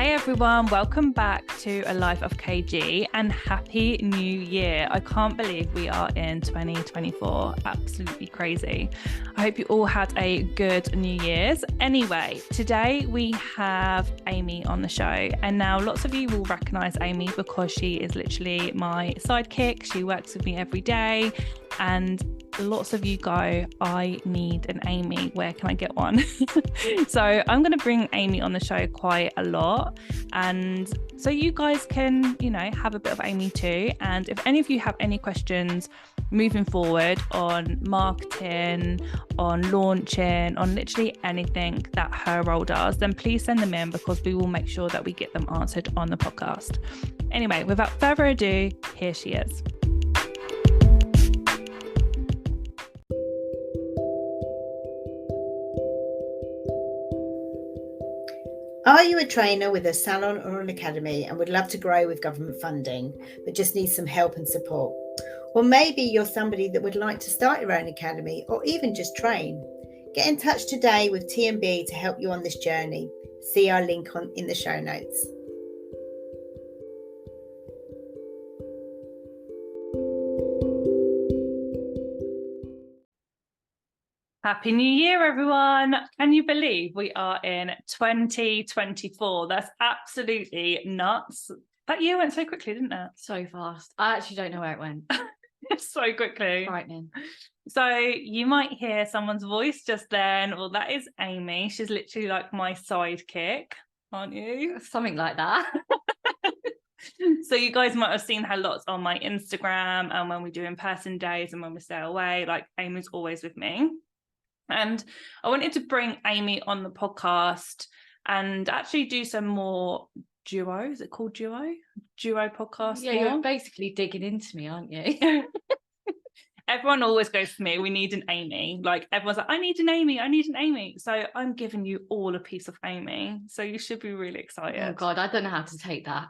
Hey everyone, welcome back to A Life of KG and Happy New Year. I can't believe we are in 2024. Absolutely crazy. I hope you all had a good New Year's. Anyway, today we have Amy on the show, and now lots of you will recognise Amy because she is literally my sidekick. She works with me every day, and lots of you go, I need an Amy, where can I get one? So I'm going to bring Amy on the show quite a lot, and so you guys can, have a bit of Amy too. And if any of you have any questions moving forward on marketing, on launching, on literally anything that her role does, then please send them in because we will make sure that we get them answered on the podcast. Anyway, without further ado, here she is. Are you a trainer with a salon or an academy and would love to grow with government funding, but just need some help and support? Or maybe you're somebody that would like to start your own academy or even just train. Get in touch today with TMB to help you on this journey. See our link in the show notes. Happy New Year, everyone. Can you believe we are in 2024? That's absolutely nuts. That year went so quickly, didn't it? So fast. I actually don't know where it went. So quickly. Frightening. So you might hear someone's voice just then. Well, that is Amy. She's literally like my sidekick, aren't you? Something like that. So you guys might have seen her lots on my Instagram and when we do in-person days and when we stay away, like Amy's always with me. And I wanted to bring Amy on the podcast and actually do some more duo. Is it called duo? Duo podcast? Yeah, you're basically digging into me, aren't you? Everyone always goes for me, we need an Amy. Like everyone's like, I need an Amy, I need an Amy. So I'm giving you all a piece of Amy. So you should be really excited. Oh God, I don't know how to take that.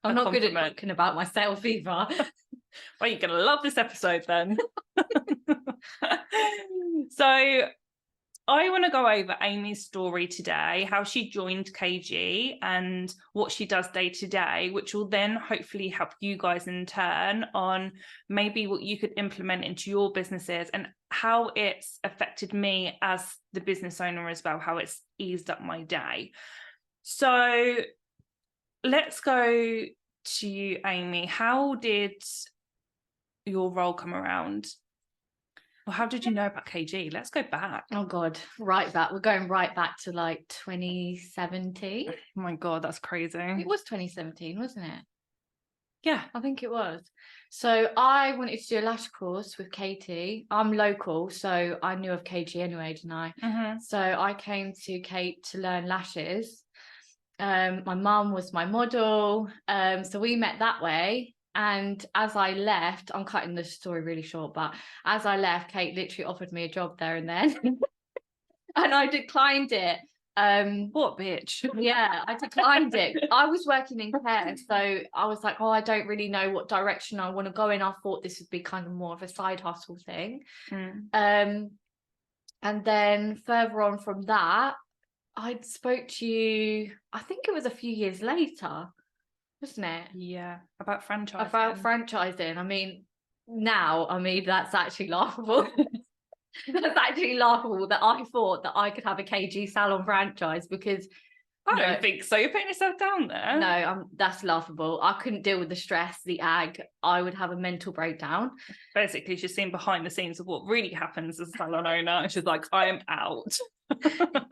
I'm not good at talking about myself either. Well, you're going to love this episode then. So I want to go over Amy's story today, how she joined KG and what she does day to day, which will then hopefully help you guys in turn on maybe what you could implement into your businesses and how it's affected me as the business owner as well, how it's eased up my day. So let's go to you, Amy. How did your role come around? Well, how did you know about KG? Let's go back. Oh God, right back. We're going right back to like 2017. Oh my God, that's crazy. It was 2017, wasn't it? Yeah, I think it was. So I wanted to do a lash course with Katie. I'm local, so I knew of KG anyway, didn't I? Mm-hmm. So I came to Kate to learn lashes. My mum was my model. So we met that way. And as I left, I'm cutting the story really short, but as I left, Kate literally offered me a job there and then. And I declined it. What bitch? Yeah, I declined it. I was working in care, so I was like, oh, I don't really know what direction I want to go in. I thought this would be kind of more of a side hustle thing. And then further on from that, I spoke to you, I think it was a few years later, wasn't it? Yeah, about franchising. About franchising. I mean, that's actually laughable. That's actually laughable that I thought that I could have a KG salon franchise because I don't think so. You're putting yourself down there. No, that's laughable. I couldn't deal with the stress, the ag. I would have a mental breakdown. Basically, she's seen behind the scenes of what really happens as a salon owner, and she's like, I am out.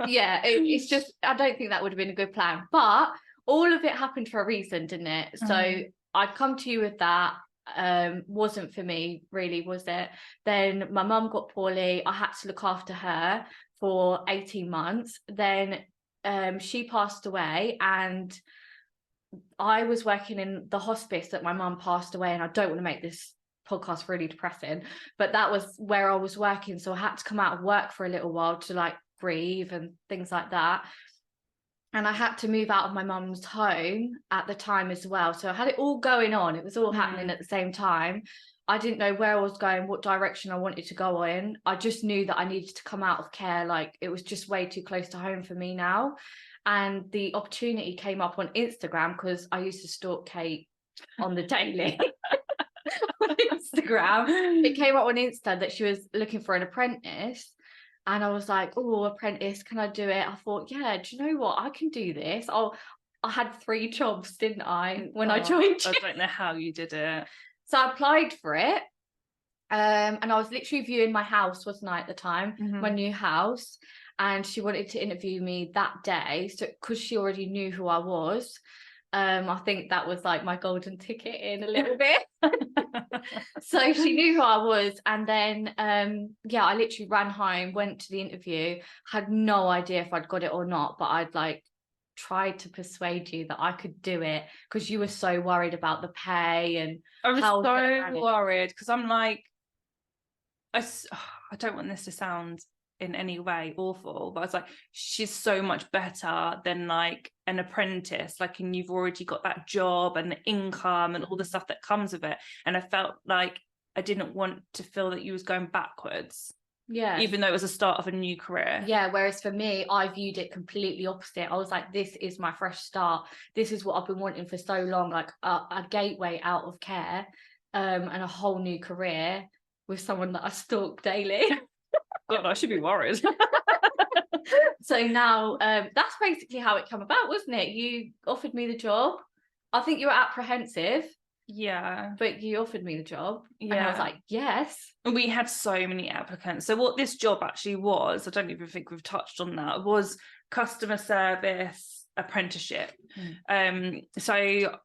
Yeah, it's just, I don't think that would have been a good plan. But all of it happened for a reason, didn't it? Mm-hmm. So I'd come to you with that. Wasn't for me, really, was it? Then my mum got poorly. I had to look after her for 18 months. Then she passed away, and I was working in the hospice that my mum passed away. And I don't want to make this podcast really depressing, but that was where I was working. So I had to come out of work for a little while to like breathe and things like that. And I had to move out of my mum's home at the time as well. So I had it all going on. It was all happening at the same time. I didn't know where I was going, what direction I wanted to go in. I just knew that I needed to come out of care. Like, it was just way too close to home for me now. And the opportunity came up on Instagram, because I used to stalk Kate on the daily on Instagram. It came up on Insta that she was looking for an apprentice. And I was like, oh, apprentice, can I do it? I thought, yeah, do you know what? I can do this. I had 3 jobs, didn't I, when I joined you? I don't know how you did it. So I applied for it. And I was literally viewing my house, wasn't I, at the time, my new house. And she wanted to interview me that day. So because she already knew who I was, I think that was like my golden ticket in a little bit. So she knew who I was. And then, I literally ran home, went to the interview, had no idea if I'd got it or not, but I'd like tried to persuade you that I could do it, because you were so worried about the pay. And I was so worried, because I'm like, I don't want this to sound in any way awful, but I was like, she's so much better than like an apprentice, like, and you've already got that job and the income and all the stuff that comes with it. And I felt like I didn't want to feel that you was going backwards. Yeah. Even though it was the start of a new career. Yeah. Whereas for me, I viewed it completely opposite. I was like, this is my fresh start. This is what I've been wanting for so long, like a gateway out of care, and a whole new career with someone that I stalk daily. God, I should be worried. So now, that's basically how it came about, wasn't it? You offered me the job. I think you were apprehensive. Yeah, but you offered me the job. Yeah, and I was like, yes. And we had so many applicants. So what this job actually was, I don't even think we've touched on that, was customer service apprenticeship. So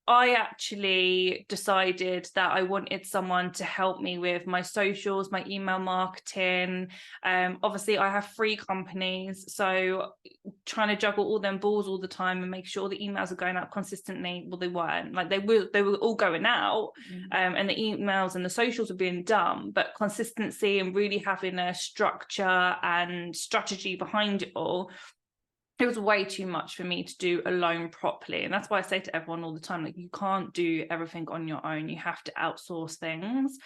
I actually decided that I wanted someone to help me with my socials, my email marketing. Obviously, I have 3 companies, so trying to juggle all them balls all the time and make sure the emails are going out consistently. Well, they weren't. Like, they were all going out, and the emails and the socials were being done, but consistency and really having a structure and strategy behind it all, it was way too much for me to do alone properly. And that's why I say to everyone all the time, like, you can't do everything on your own. You have to outsource things.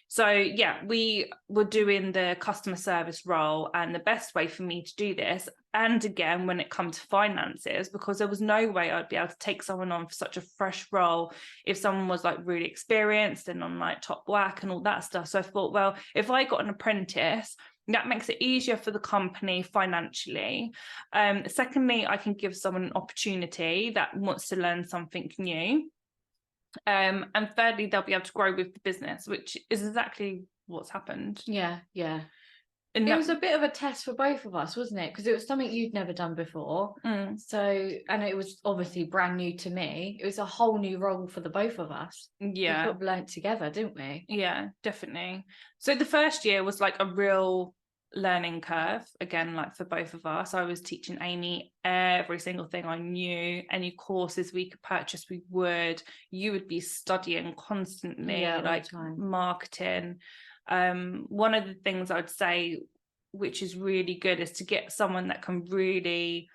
So yeah, we were doing the customer service role, and the best way for me to do this, and again, when it comes to finances, because there was no way I'd be able to take someone on for such a fresh role if someone was like really experienced and on like top whack and all that stuff. So I thought, well, if I got an apprentice, that makes it easier for the company financially. Secondly, I can give someone an opportunity that wants to learn something new. And thirdly, they'll be able to grow with the business, which is exactly what's happened. Yeah. And it was a bit of a test for both of us, wasn't it? Because it was something you'd never done before. So, and it was obviously brand new to me. It was a whole new role for the both of us. Yeah. We sort of learnt together, didn't we? Yeah, definitely. So the first year was like a real learning curve, again, like for both of us. I was teaching Amy every single thing I knew. Any courses we could purchase, we would. You would be studying constantly, like marketing. One of the things I'd say, which is really good, is to get someone that can really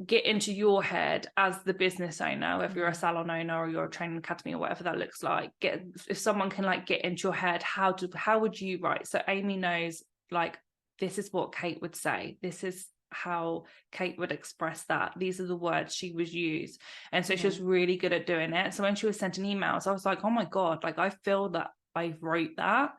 get into your head as the business owner, whether you're a salon owner or you're a training academy or whatever that looks like. If someone can like get into your head, how would you write? So Amy knows, like, this is what Kate would say, this is how Kate would express that, these are the words she would use. And so she was really good at doing it. So when she was sending emails, I was like, oh my god, like, I feel that I wrote that.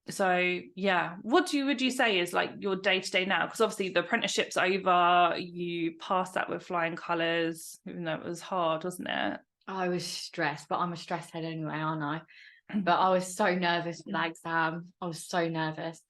So yeah, what would you say is like your day-to-day now? Because obviously the apprenticeship's over, you passed that with flying colours, even though it was hard, wasn't it? I was stressed, but I'm a stress head anyway, aren't I? But I was so nervous for that exam. I was so nervous.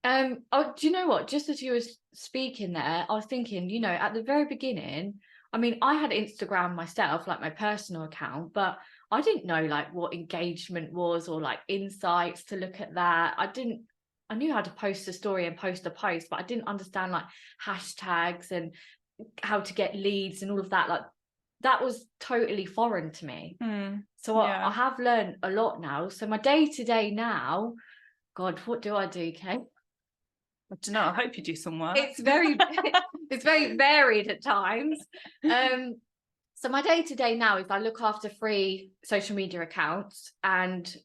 Do you know what? Just as you were speaking there, I was thinking, you know, at the very beginning, I mean, I had Instagram myself, like my personal account, but I didn't know like what engagement was or like insights to look at that. I knew how to post a story and post a post, but I didn't understand like hashtags and how to get leads and all of that. Like, that was totally foreign to me. So I have learned a lot now. So my day-to-day now, God, what do I do, Kate? I don't know. I hope you do some work. It's very varied at times. So my day-to-day now is I look after 3 social media accounts and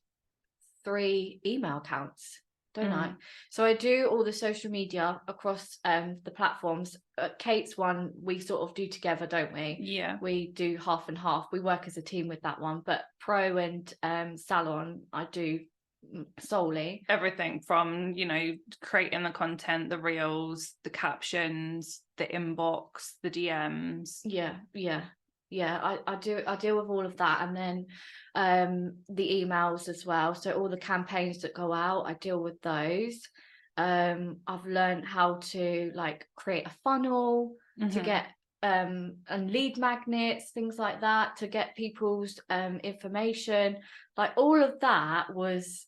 3 email accounts, don't I? So I do all the social media across the platforms. Kate's one we sort of do together, don't we? Yeah. We do half and half. We work as a team with that one. But Pro and Salon, I do solely. Everything from, you know, creating the content, the reels, the captions, the inbox, the DMs. I deal with all of that, and then the emails as well. So all the campaigns that go out, I deal with those. I've learned how to like create a funnel to get and lead magnets, things like that, to get people's information. Like all of that was,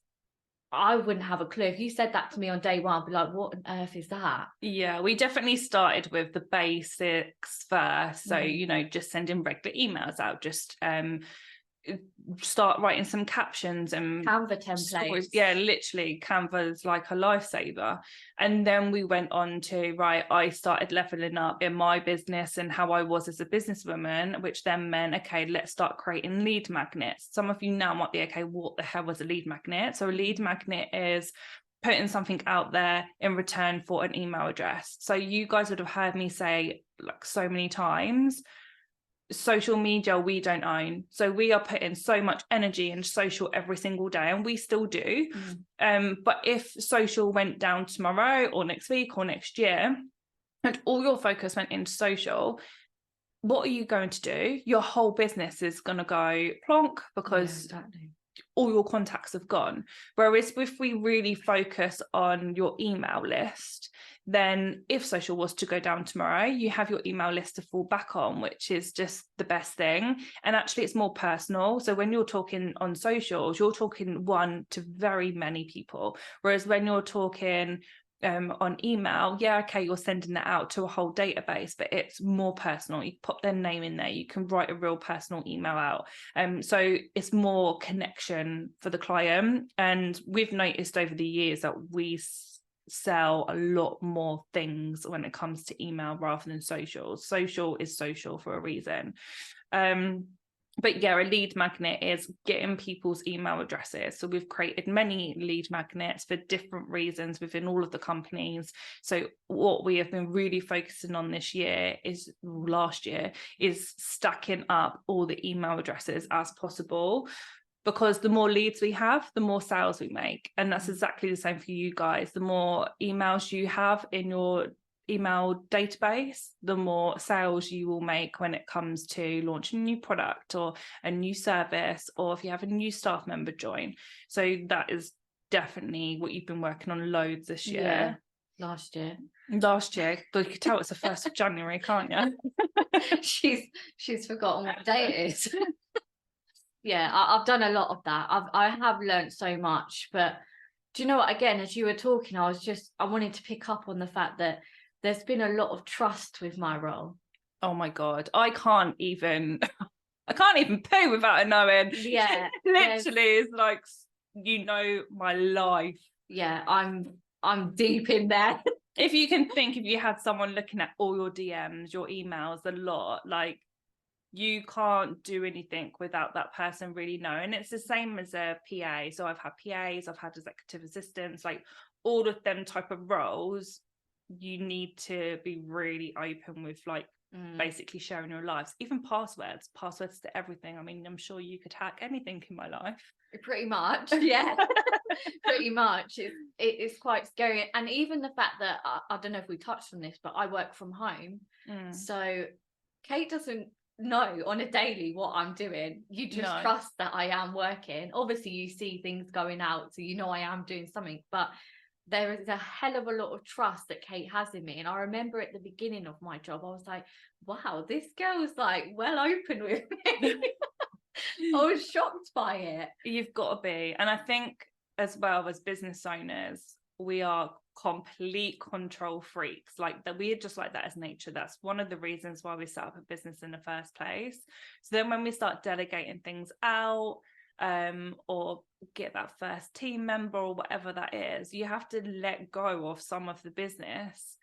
I wouldn't have a clue. If you said that to me on day one, I'd be like, what on earth is that? Yeah, we definitely started with the basics first. So, you know, just sending regular emails out, just start writing some captions and Canva templates. Stories. Yeah, literally Canva's like a lifesaver. And then we went on to, right, I started leveling up in my business and how I was as a businesswoman, which then meant, okay, let's start creating lead magnets. Some of you now might be, okay, what the hell was a lead magnet? So a lead magnet is putting something out there in return for an email address. So you guys would have heard me say like so many times, social media we don't own, so we are putting so much energy into social every single day, and we still do. But if social went down tomorrow or next week or next year and all your focus went into social, what are you going to do? Your whole business is going to go plonk, because all your contacts have gone. Whereas if we really focus on your email list, then if social was to go down tomorrow, you have your email list to fall back on, which is just the best thing. And actually it's more personal. So when you're talking on socials, you're talking one to very many people. Whereas when you're talking on email, yeah, okay, you're sending that out to a whole database, but it's more personal. You pop their name in there, you can write a real personal email out. So it's more connection for the client. And we've noticed over the years that we sell a lot more things when it comes to email rather than social. Social is social for a reason. But yeah, a lead magnet is getting people's email addresses. So we've created many lead magnets for different reasons within all of the companies. So what we have been really focusing on last year is stacking up all the email addresses as possible, because the more leads we have, the more sales we make. And that's exactly the same for you guys. The more emails you have in your email database, the more sales you will make when it comes to launching a new product or a new service, or if you have a new staff member join. So that is definitely what you've been working on loads this year. Yeah, last year, but you could tell it's the 1st of January, can't you? she's forgotten what day it is. Yeah, I've done a lot of that. I have learned so much. But do you know what, again, as you were talking, I wanted to pick up on the fact that there's been a lot of trust with my role. Oh my God, I can't even poo without it knowing. Yeah. Literally, it's like, you know, my life. Yeah, I'm deep in there. If you can think, if you had someone looking at all your DMs, your emails a lot, like, you can't do anything without that person really knowing. It's the same as a PA. So I've had PAs, I've had executive assistants, like all of them type of roles. You need to be really open with like basically sharing your lives, even passwords to everything. I mean, I'm sure you could hack anything in my life. Pretty much. Yeah. Pretty much. It's quite scary. And even the fact that I don't know if we touched on this, but I work from home. So Kate doesn't know on a daily what I'm doing. You just trust that I am working. Obviously you see things going out, so you know I am doing something, but there is a hell of a lot of trust that Kate has in me. And I remember at the beginning of my job, I was like, wow, this girl's like well open with me. I was shocked by it. You've got to be. And I think as well, as business owners, we are complete control freaks. Like that, we are just like that as nature. That's one of the reasons why we set up a business in the first place. So then when we start delegating things out, or get that first team member or whatever that is, you have to let go of some of the business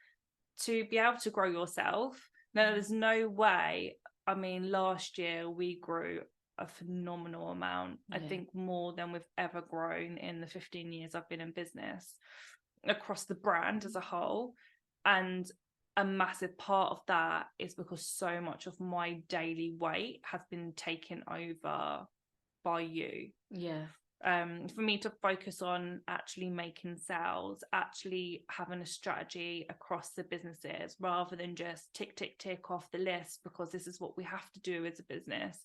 to be able to grow yourself. Now, there's no way I mean, last year we grew a phenomenal amount. I think more than we've ever grown in the 15 years I've been in business across the brand as a whole. And a massive part of that is because so much of my daily weight has been taken over by you. For me to focus on actually making sales, actually having a strategy across the businesses, rather than just tick off the list because this is what we have to do as a business.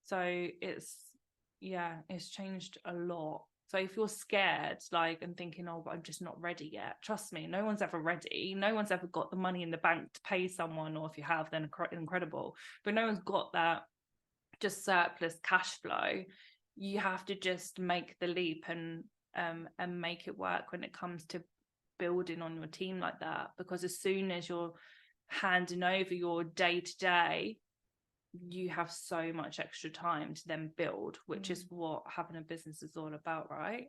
So it's changed a lot. So if you're scared, like, and thinking, oh, but I'm just not ready yet, trust me, no one's ever ready. No one's ever got the money in the bank to pay someone, or if you have, then incredible. But no one's got that just surplus cash flow. You have to just make the leap and make it work when it comes to building on your team like that. Because as soon as you're handing over your day-to-day, you have so much extra time to then build, which is what having a business is all about, right?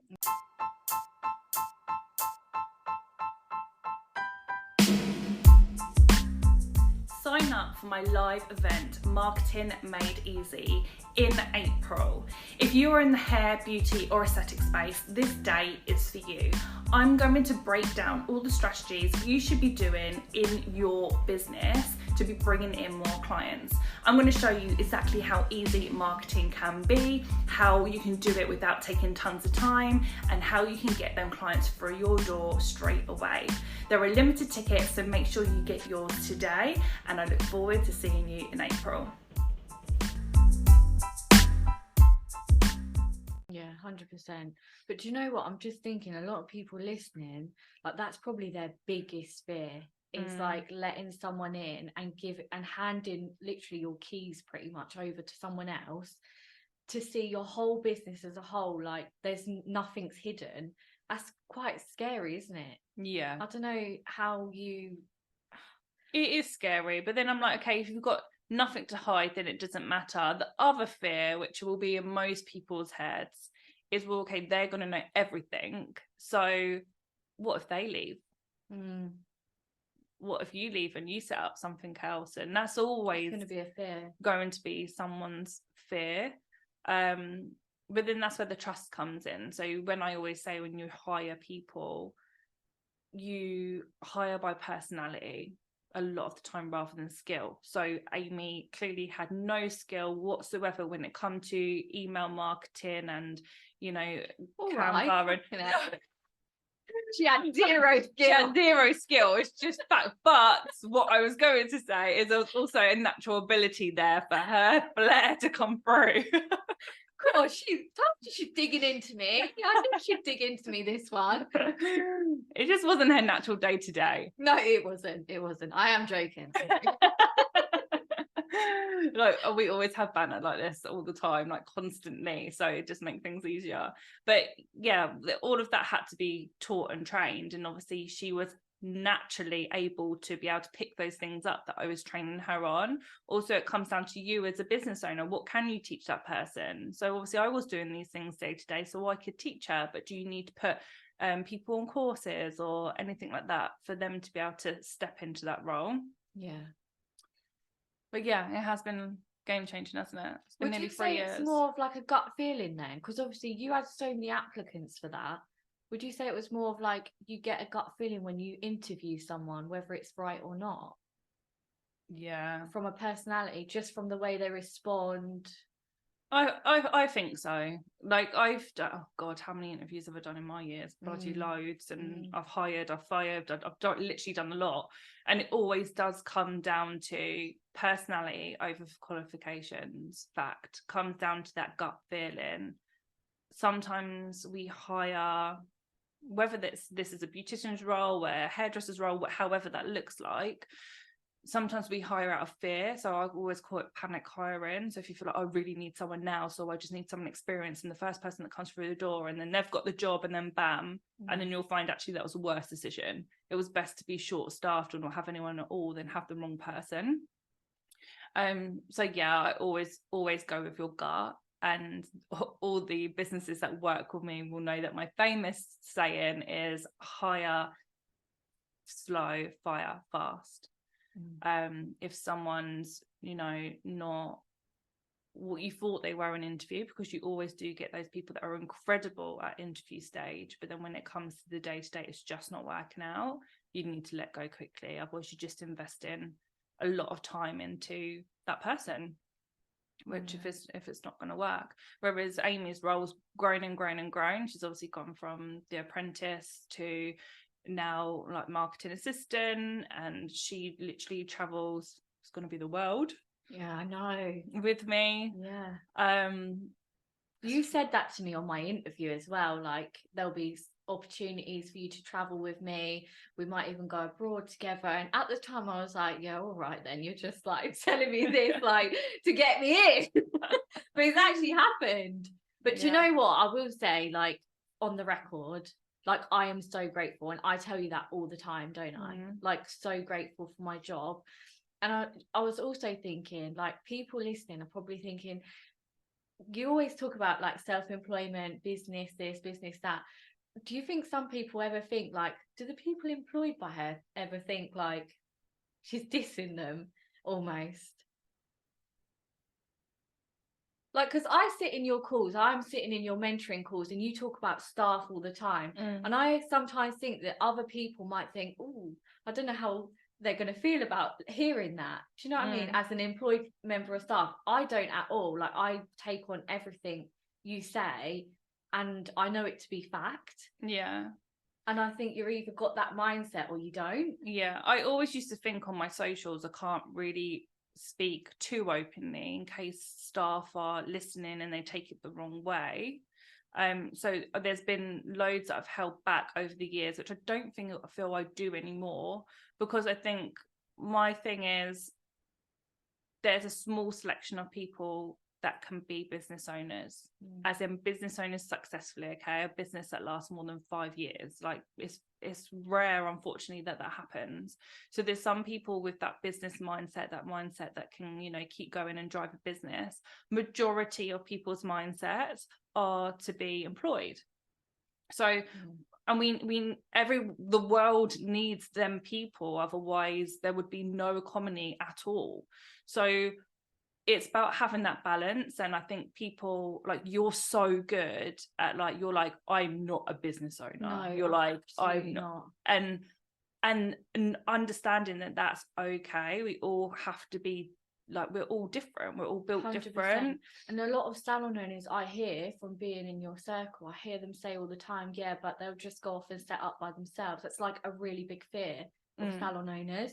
Sign up for my live event, Marketing Made Easy, in April. If you are in the hair, beauty or aesthetic space, this day is for you. I'm going to break down all the strategies you should be doing in your business to be bringing in more clients. I'm going to show you exactly how easy marketing can be, how you can do it without taking tons of time, and how you can get them clients through your door straight away. There are limited tickets, so make sure you get yours today, and I look forward to seeing you in April. Yeah, 100%. But do you know what? I'm just thinking a lot of people listening, like, that's probably their biggest fear. It's like letting someone in and handing literally your keys pretty much over to someone else to see your whole business as a whole. Like, there's nothing's hidden. That's quite scary, isn't it? Yeah. I don't know how you... It is scary, but then I'm like, okay, if you've got nothing to hide, then it doesn't matter. The other fear, which will be in most people's heads, is, well, okay, they're going to know everything. So what if they leave? What if you leave and you set up something else? And that's always going to be a fear. Going to be someone's fear. But then that's where the trust comes in. So when I always say, when you hire people, you hire by personality a lot of the time rather than skill. So Amy clearly had no skill whatsoever when it comes to email marketing and, you know, Canva and She had zero skill. She had zero skill. It's just fact. But what I was going to say is there's also a natural ability there for her flair to come through. Gosh, she's digging into me. Yeah, I think she'd dig into me, this one. It just wasn't her natural day to day. No, it wasn't. I am joking. Like, we always have banter like this all the time, like constantly, so it just makes things easier. But yeah, all of that had to be taught and trained, and obviously she was naturally able to be able to pick those things up that I was training her on. Also, it comes down to you as a business owner. What can you teach that person? So obviously I was doing these things day to day, so I could teach her, but do you need to put people on courses or anything like that for them to be able to step into that role? Yeah. But yeah, it has been game changing, hasn't it? It's been nearly 3 years. It's more of like a gut feeling then? Because obviously you had so many applicants for that. Would you say it was more of like you get a gut feeling when you interview someone, whether it's right or not? Yeah. From a personality, just from the way they respond? I think so. Like, I've done, oh God, how many interviews have I done in my years? Bloody loads. And I've hired, I've fired, I've literally done a lot. And it always does come down to personality over qualifications. Fact, comes down to that gut feeling. Sometimes we hire, whether this is a beautician's role, a hairdresser's role, however that looks like, sometimes we hire out of fear. So I always call it panic hiring. So if you feel like, I really need someone now, so I just need someone experienced, and the first person that comes through the door, and then they've got the job, and then bam, and then you'll find actually that was a worse decision. It was best to be short staffed or not have anyone at all than have the wrong person. So yeah, I always go with your gut. And all the businesses that work with me will know that my famous saying is hire slow, fire fast. If someone's, you know, not what you thought they were in an interview, because you always do get those people that are incredible at interview stage, but then when it comes to the day-to-day, it's just not working out. You need to let go quickly, otherwise you just invest in a lot of time into that person, which if it's not going to work. Whereas Amy's role's grown and grown and grown. She's obviously gone from the Apprentice to now like marketing assistant, and she literally travels, it's going to be the world. Yeah, I know. With me. Yeah. You said that to me on my interview as well. Like, there'll be opportunities for you to travel with me. We might even go abroad together. And at the time I was like, yeah, all right then. You're just like telling me this like to get me in. But it's actually happened. But do you know what? I will say, like, on the record, like, I am so grateful. And I tell you that all the time, don't I? Like, so grateful for my job. And I was also thinking, like, people listening are probably thinking, you always talk about like self-employment, business this, business that. Do you think some people ever think like, do the people employed by her ever think like she's dissing them almost? Like, because I sit in your calls, I'm sitting in your mentoring calls, and you talk about staff all the time. And I sometimes think that other people might think, oh, I don't know how they're going to feel about hearing that. Do you know what I mean? As an employed member of staff, I don't at all. Like, I take on everything you say, and I know it to be fact. Yeah. And I think you've either got that mindset or you don't. Yeah. I always used to think on my socials, I can't really speak too openly in case staff are listening and they take it the wrong way. So there's been loads that I've held back over the years, which I don't feel I do anymore, because I think my thing is there's a small selection of people that can be business owners, as in business owners successfully, okay, a business that lasts more than 5 years. Like, it's rare, unfortunately, that happens. So there's some people with that business mindset, that can, you know, keep going and drive a business. Majority of people's mindsets are to be employed. So and the world needs them people, otherwise there would be no economy at all. So it's about having that balance. And I think people, like, you're so good at, like, you're like, I'm not a business owner. No, you're like, I'm not. And understanding that that's okay. We all have to be, like, we're all different. We're all built 100%. Different. And a lot of salon owners I hear from being in your circle, I hear them say all the time, yeah, but they'll just go off and set up by themselves. That's like a really big fear of salon owners.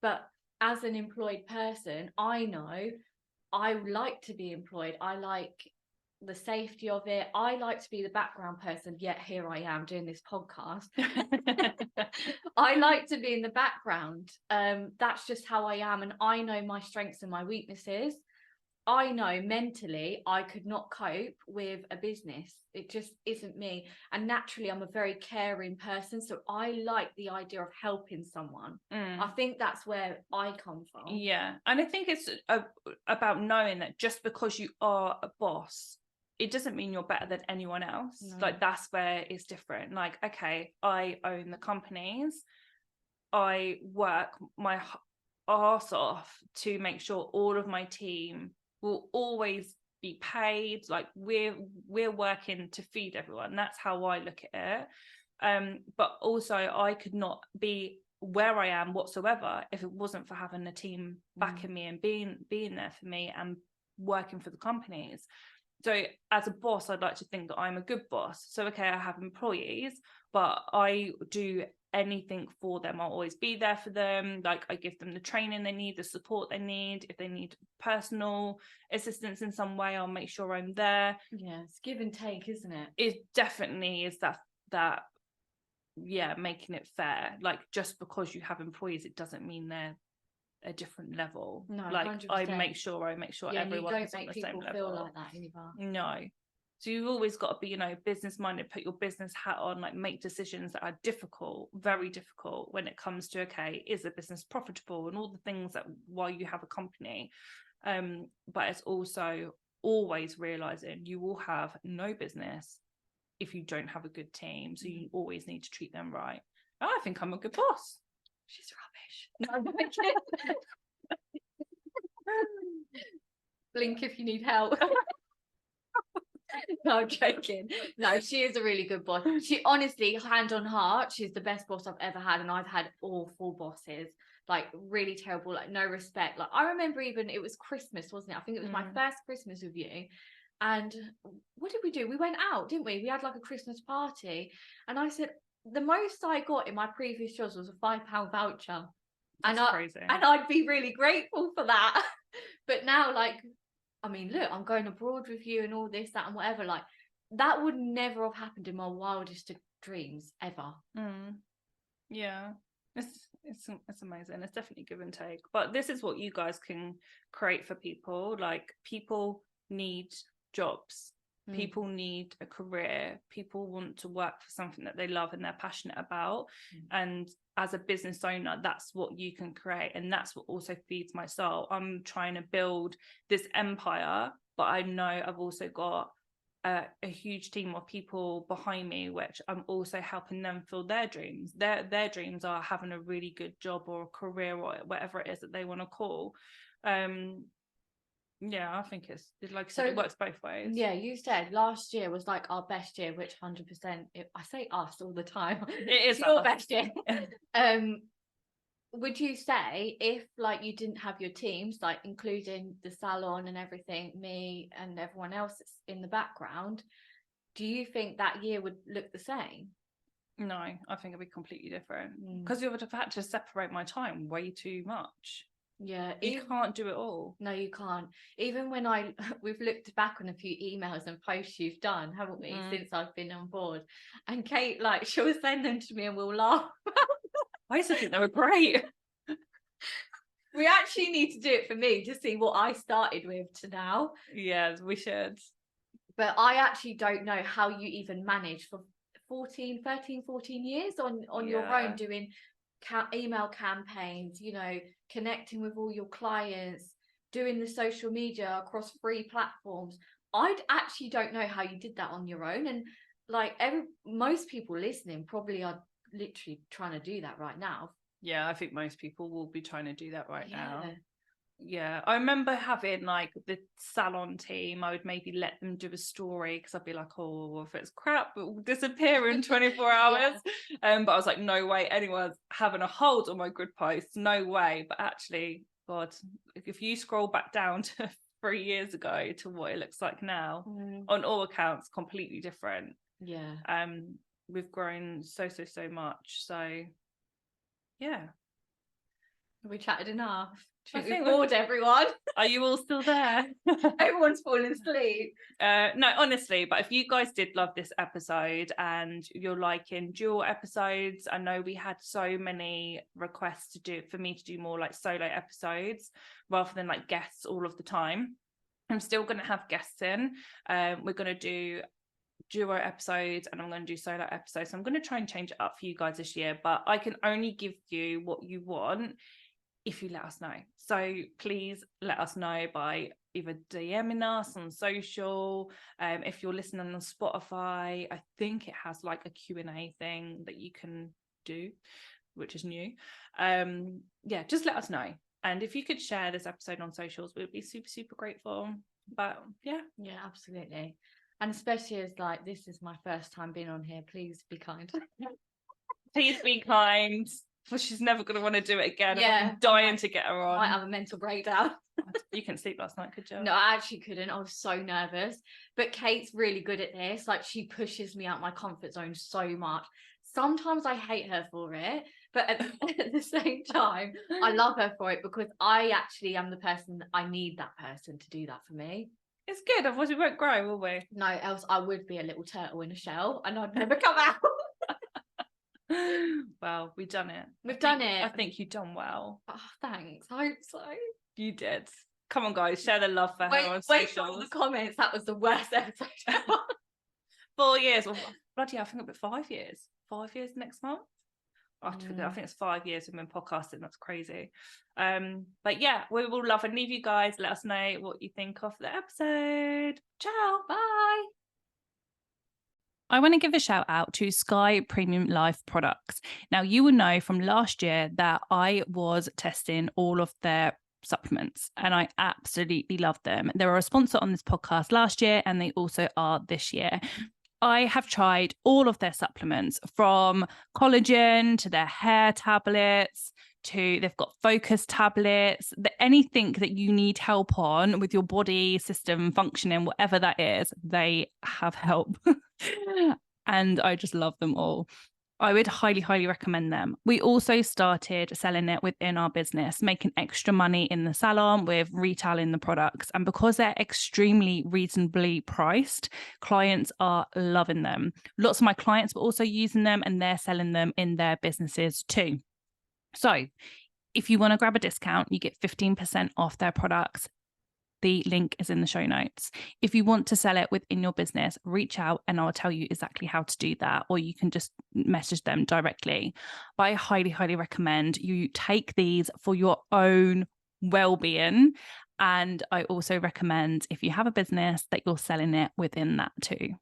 But as an employed person, I know I like to be employed. I like the safety of it. I like to be the background person, yet here I am doing this podcast. I like to be in the background. That's just how I am. And I know my strengths and my weaknesses. I know mentally I could not cope with a business. It just isn't me. And naturally, I'm a very caring person. So I like the idea of helping someone. I think that's where I come from. Yeah. And I think it's about knowing that just because you are a boss, it doesn't mean you're better than anyone else. No. Like, that's where it's different. Like, okay, I own the companies. I work my arse off to make sure all of my team will always be paid. Like, we're working to feed everyone. That's how I look at it. But also I could not be where I am whatsoever if it wasn't for having a team backing me and being there for me and working for the companies. So as a boss, I'd like to think that I'm a good boss. So, okay, I have employees, but I do anything for them. I'll always be there for them. Like, I give them the training they need, the support they need. If they need personal assistance in some way, I'll make sure I'm there. Yeah, it's give and take, isn't it? It definitely is that yeah, making it fair. Like, just because you have employees, it doesn't mean they're a different level. No, like 100%. I make sure everyone is on the same level. You don't make people feel like that either. No. So you've always got to be, you know, business minded, put your business hat on, like, make decisions that are difficult, very difficult when it comes to, okay, is the business profitable and all the things that why you have a company. But it's also always realizing you will have no business if you don't have a good team. So you always need to treat them right. I think I'm a good boss. She's rubbish. rubbish. No, I'm joking. Blink if you need help. No, I'm joking. No, she is a really good boss. She honestly, hand on heart, she's the best boss I've ever had, and I've had awful bosses, like really terrible, like no respect. Like I remember even it was Christmas, wasn't it? I think it was my first Christmas with you. And what did we do? We went out, didn't we? We had like a Christmas party, and I said the most I got in my previous jobs was a £5 voucher. That's crazy. And I'd be really grateful for that. But now, like, I mean, look, I'm going abroad with you and all this, that, and whatever. Like, that would never have happened in my wildest of dreams ever. Yeah, it's amazing. It's definitely give and take. But this is what you guys can create for people. Like, people need jobs. People need a career. People want to work for something that they love and they're passionate about. And as a business owner, that's what you can create. And that's what also feeds my soul. I'm trying to build this empire, but I know I've also got a huge team of people behind me, which I'm also helping them fulfill their dreams. Their dreams are having a really good job or a career or whatever it is that they want to call. Yeah, I think it's like, so it works both ways. Yeah, you said last year was like our best year, which 100%, I say us all the time. It is your best year. Would you say if like you didn't have your teams, like including the salon and everything, me and everyone else that's in the background, do you think that year would look the same? No, I think it'd be completely different, because you would have had to separate my time way too much. Yeah, you can't do it all. No, you can't. Even when we've looked back on a few emails and posts you've done, haven't we, since I've been on board, and Kate, like, she'll send them to me and we'll laugh. I used to think they were great. We actually need to do it for me to see what I started with to now. Yes, we should. But I actually don't know how you even manage for 14 years on your own, doing email campaigns, you know, connecting with all your clients, doing the social media across 3 platforms. I actually don't know how you did that on your own. And like most people listening probably are literally trying to do that right now. Yeah, I think most people will be trying to do that right now. Yeah, I remember having like the salon team, I would maybe let them do a story because I'd be like, oh, if it's crap, it will disappear in 24 hours. But I was like, no way anyone's having a hold on my good posts, no way. But actually, God, if you scroll back down to 3 years ago to what it looks like now, on all accounts, completely different. Yeah. We've grown so much. So yeah. We chatted enough. I think we bored everyone. Are you all still there? Everyone's falling asleep. No, honestly, but if you guys did love this episode and you're liking dual episodes, I know we had so many requests for me to do more like solo episodes rather than like guests all of the time. I'm still going to have guests in. We're going to do duo episodes and I'm going to do solo episodes. So I'm going to try and change it up for you guys this year, but I can only give you what you want if you let us know. So please let us know by either DMing us on social. If you're listening on Spotify, I think it has like a Q&A thing that you can do, which is new. Yeah, just let us know. And if you could share this episode on socials, we'd be super grateful. But yeah, absolutely. And especially as like this is my first time being on here, please be kind. Please be kind. For she's never going to want to do it again. Yeah, I'm dying to get her on. I might have a mental breakdown. You couldn't sleep last night, could you? No, I actually couldn't. I was so nervous. But Kate's really good at this. Like, she pushes me out my comfort zone so much. Sometimes I hate her for it, but at the same time, I love her for it because I actually am the person that I need that person to do that for me. It's good, otherwise we won't grow, will we? No, else I would be a little turtle in a shell and I'd never come out. Well, we've done it. I think you've done well. Oh, thanks. I hope so. You did. Come on, guys, share the love for her on socials. Wait for all the comments. That was the worst episode ever. 4 years. Well, bloody hell, I think it'll be 5 years. 5 years next month. I have to forget. I think it's 5 years we've been podcasting. That's crazy. But yeah, we will love and leave you guys. Let us know what you think of the episode. Ciao. Bye. I want to give a shout out to Sky Premium Life products. Now, you will know from last year that I was testing all of their supplements and I absolutely love them. They were a sponsor on this podcast last year and they also are this year. I have tried all of their supplements, from collagen to their hair tablets to they've got focus tablets, anything that you need help on with your body system functioning, whatever that is, they have help. And I just love them all. I would highly, highly recommend them. We also started selling it within our business, making extra money in the salon with retailing the products. And because they're extremely reasonably priced, clients are loving them. Lots of my clients were also using them and they're selling them in their businesses too. So if you want to grab a discount, you get 15% off their products. The link is in the show notes. If you want to sell it within your business, reach out and I'll tell you exactly how to do that, or you can just message them directly. But I highly, highly recommend you take these for your own well-being. And I also recommend, if you have a business, that you're selling it within that too.